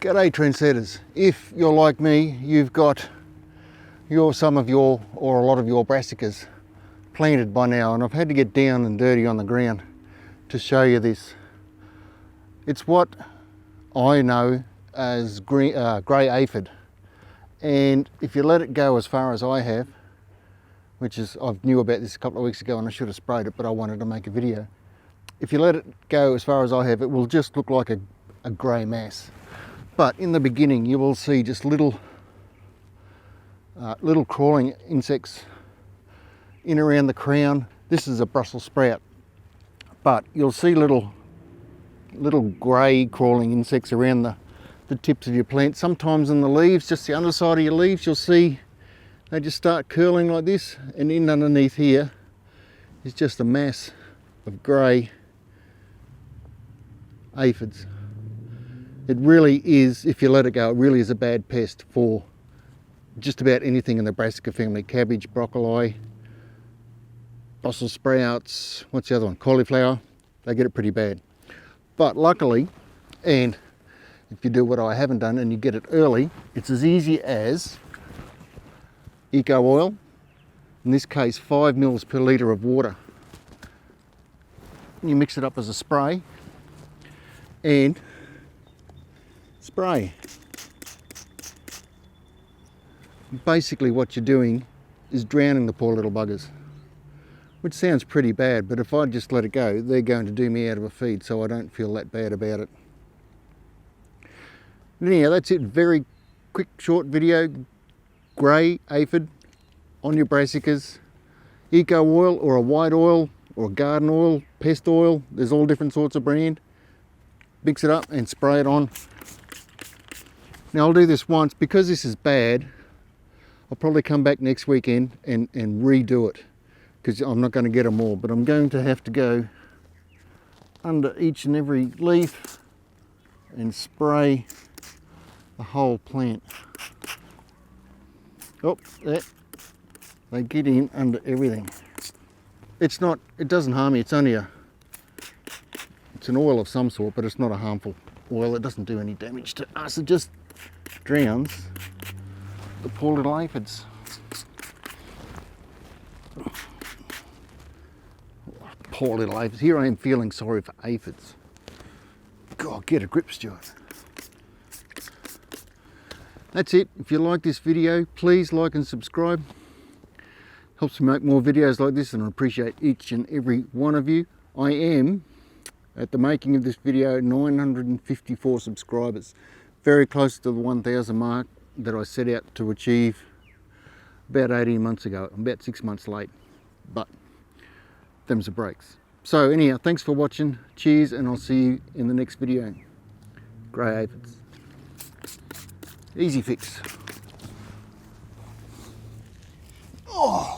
G'day trendsetters. If you're like me, you've got some of your, or a lot of your brassicas planted by now, and I've had to get down and dirty on the ground to show you this. It's what I know as grey aphid, and if you let it go as far as I have, which is, I knew about this a couple of weeks ago and I should have sprayed it, but I wanted to make a video. If you let it go as far as I have, it will just look like a grey mass. But in the beginning you will see just little crawling insects in around the crown. This is a Brussels sprout, but you'll see little grey crawling insects around the tips of your plant. Sometimes in the leaves, just the underside of your leaves, you'll see they just start curling like this, and in underneath here is just a mass of grey aphids. It really is, if you let it go, it really is a bad pest for just about anything in the brassica family. Cabbage, broccoli, Brussels sprouts, what's the other one? Cauliflower. They get it pretty bad. But luckily, and if you do what I haven't done and you get it early, it's as easy as eco oil, in this case 5 mils per litre of water. You mix it up as a spray and spray. Basically what you're doing is drowning the poor little buggers, which sounds pretty bad, but if I just let it go, they're going to do me out of a feed, so I don't feel that bad about it. But anyhow, that's it. Very quick, short video. Grey aphid on your brassicas. Eco oil or a white oil or a garden oil, pest oil, there's all different sorts of brand. Mix it up and spray it on. Now I'll do this once. Because this is bad, I'll probably come back next weekend and redo it, because I'm not going to get them all, but I'm going to have to go under each and every leaf and spray the whole plant. Oh, they get in under everything. It doesn't harm you, it's only it's an oil of some sort, but it's not a harmful oil. It doesn't do any damage to us, it just drowns the poor little aphids. Poor little aphids. Here I am feeling sorry for aphids. God, get a grip, Stewart. That's it. If you like this video, please like and subscribe. Helps me make more videos like this, and I appreciate each and every one of you. I am, at the making of this video, 954 subscribers. Very close to the 1,000 mark that I set out to achieve about 18 months ago. I'm about 6 months late, but them's the breaks. So anyhow, thanks for watching. Cheers, and I'll see you in the next video. Grey aphids. Easy fix. Oh.